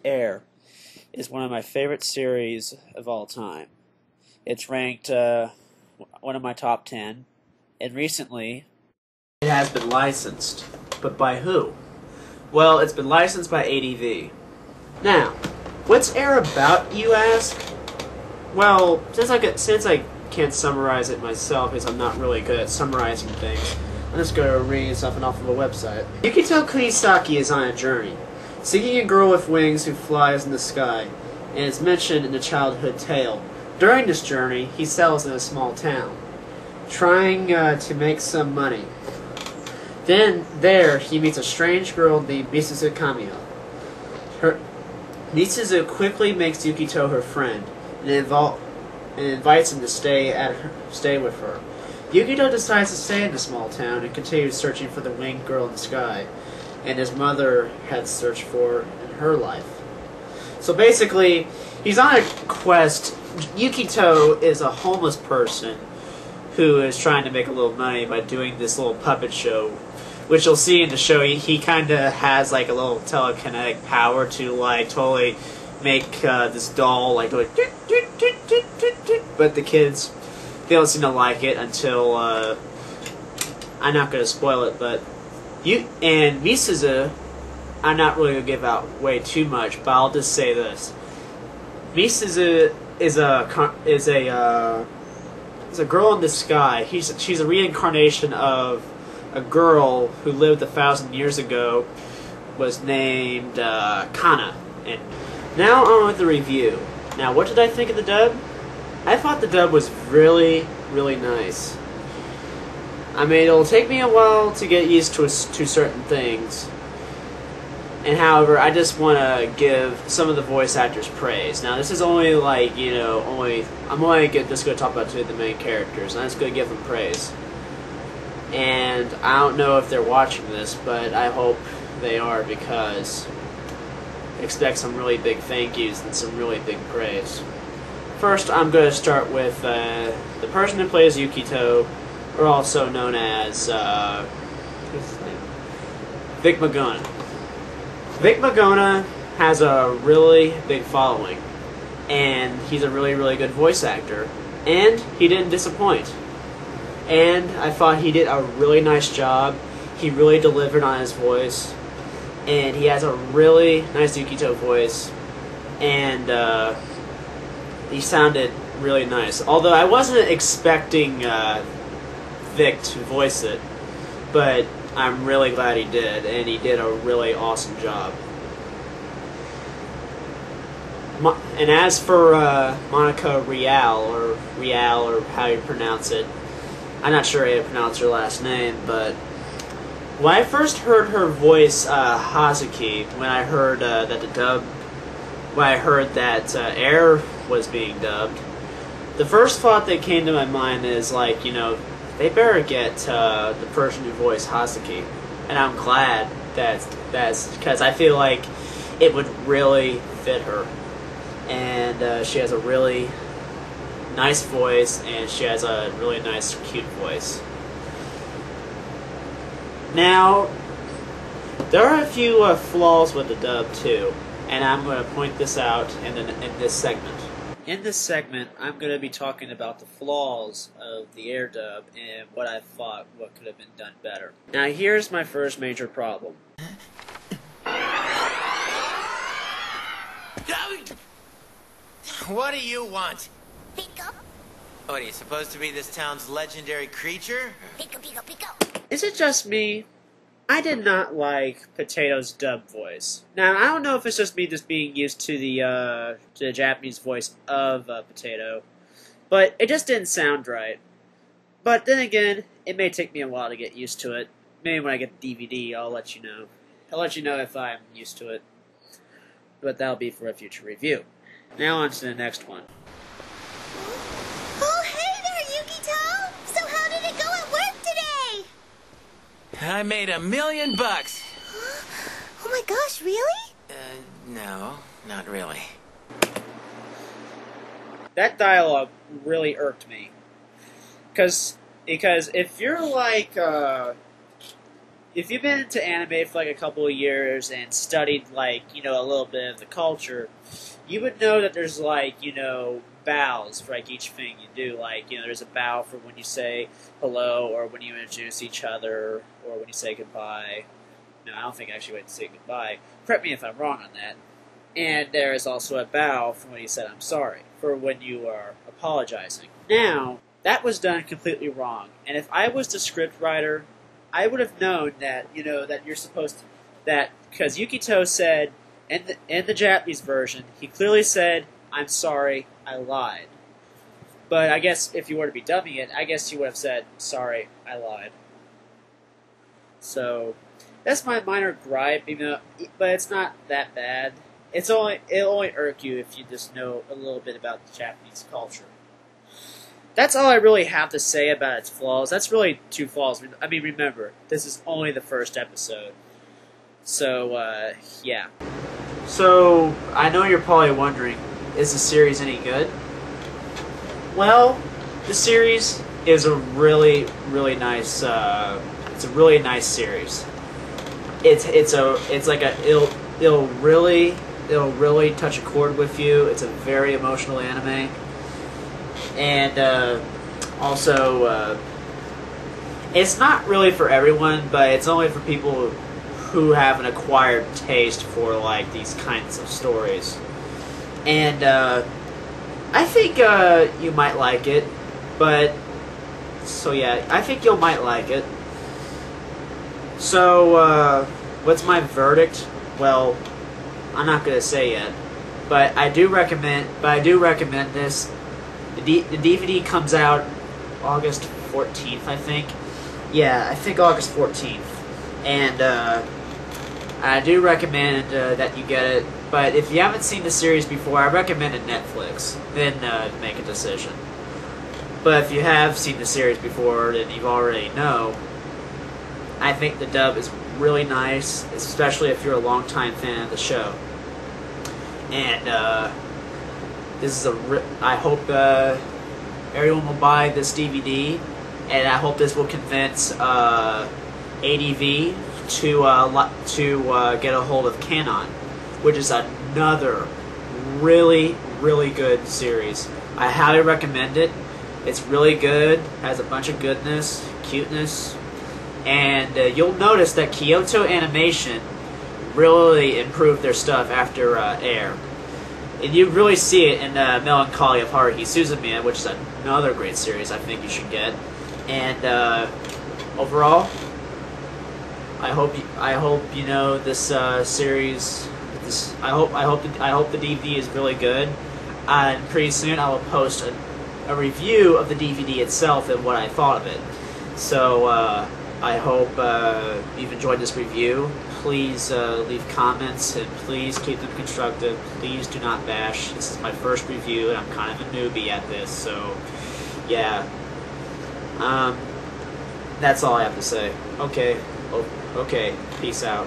Air is one of my favorite series of all time. It's ranked one of my top 10, and recently it has been licensed. But by who? Well, it's been licensed by ADV. Now, what's Air about, you ask? Well, since I can't summarize it myself because I'm not really good at summarizing things, I'm just going to read something off of a website. Yukito Kunisaki is on a journey, seeking a girl with wings who flies in the sky, and is mentioned in the childhood tale. During this journey, he settles in a small town, trying to make some money. Then, there, he meets a strange girl named Misuzu Kamiya. Misuzu quickly makes Yukito her friend, and invites him to stay with her. Yukito decides to stay in the small town and continues searching for the winged girl in the sky, and his mother had searched for in her life. So basically, he's on a quest. Yukito is a homeless person who is trying to make a little money by doing this little puppet show, which you'll see in the show. He kind of has like a little telekinetic power to like totally make this doll like go, but the kids, they don't seem to like it until I'm not going to spoil it, but Misuzu, I'm not really going to give out way too much, but I'll just say this: Misuzu is a girl in the sky. She's a reincarnation of a girl who lived 1,000 years ago, was named Kana. And now on with the review. Now, what did I think of the dub? I thought the dub was really, really nice. I mean, it'll take me a while to get used to certain things. And however, I just want to give some of the voice actors praise. Now, this is only like, you know, I'm only just going to talk about two of the main characters, and I'm just going to give them praise. And I don't know if they're watching this, but I hope they are, because expect some really big thank yous and some really big praise. First, I'm going to start with the person who plays Yukito, or also known as what's his name? Vic Magona. Vic Magona has a really big following, and he's a really, really good voice actor, and he didn't disappoint. And I thought he did a really nice job. He really delivered on his voice, and he has a really nice Yukito voice, and he sounded really nice. Although I wasn't expecting Vic to voice it, but I'm really glad he did, and he did a really awesome job. And as for Monica Rial, or how you pronounce it, I'm not sure how to pronounce her last name, but when I first heard her voice, Hazuki, when I heard that Air was being dubbed, the first thought that came to my mind is like, you know, they better get the person who voiced Hazuki, and I'm glad that's because I feel like it would really fit her, and she has a really nice voice, and she has a really nice, cute voice. Now, there are a few flaws with the dub too, and I'm going to point this out in this segment. In this segment, I'm going to be talking about the flaws of the Air dub and what I thought what could have been done better. Now, here's my first major problem. What do you want? Pico. What, are you supposed to be this town's legendary creature? Pico, pico, pico. Is it just me? I did not like Potato's dub voice. Now, I don't know if it's just me just being used to the Japanese voice of Potato, but it just didn't sound right. But then again, it may take me a while to get used to it. Maybe when I get the DVD, I'll let you know. I'll let you know if I'm used to it. But that'll be for a future review. Now on to the next one. Oh, hey there, Yukito! So how did it go at work today? I made $1 million. Oh my gosh, really? No, not really. That dialogue really irked me. Because if you're like, if you've been into anime for like a couple of years and studied like a little bit of the culture, you would know that there's like bows for like each thing you do. Like there's a bow for when you say hello or when you introduce each other or when you say goodbye. No, I don't think I actually went to say goodbye. Correct me if I'm wrong on that. And there is also a bow for when you said I'm sorry, for when you are apologizing. Now, that was done completely wrong. And if I was the script writer, I would have known that, that you're supposed to, that, because Yukito said, in the Japanese version, he clearly said, I'm sorry, I lied. But I guess if you were to be dubbing it, I guess you would have said, sorry, I lied. So, that's my minor gripe, but it's not that bad. It'll only irk you if you just know a little bit about the Japanese culture. That's all I really have to say about its flaws. That's really 2 flaws. I mean, remember, this is only the first episode. So, yeah. So, I know you're probably wondering, is the series any good? Well, the series is a really, really nice, it's a really nice series. It'll really touch a chord with you. It's a very emotional anime. And also, it's not really for everyone, but it's only for people who have an acquired taste for like these kinds of stories. And I think you might like it, but so yeah, I think you might like it. So what's my verdict? Well, I'm not gonna say yet, but I do recommend this. The DVD comes out August 14th, I think. Yeah, I think August 14th. And I do recommend that you get it. But if you haven't seen the series before, I recommend it Netflix. Then make a decision. But if you have seen the series before, then you already know. I think the dub is really nice, especially if you're a longtime fan of the show. And this is I hope everyone will buy this DVD, and I hope this will convince ADV to get a hold of Canon, which is another really, really good series. I highly recommend it. It's really good, has a bunch of goodness, cuteness, and you'll notice that Kyoto Animation really improved their stuff after Air. And you really see it in Melancholy of Haruhi Suzumiya, which is another great series I think you should get. And overall, I hope you know this series. I hope the DVD is really good. And pretty soon I will post a review of the DVD itself and what I thought of it. So I hope you've enjoyed this review. Please leave comments, and please keep them constructive. Please do not bash. This is my first review, and I'm kind of a newbie at this, so yeah. That's all I have to say. Okay. Okay. Peace out.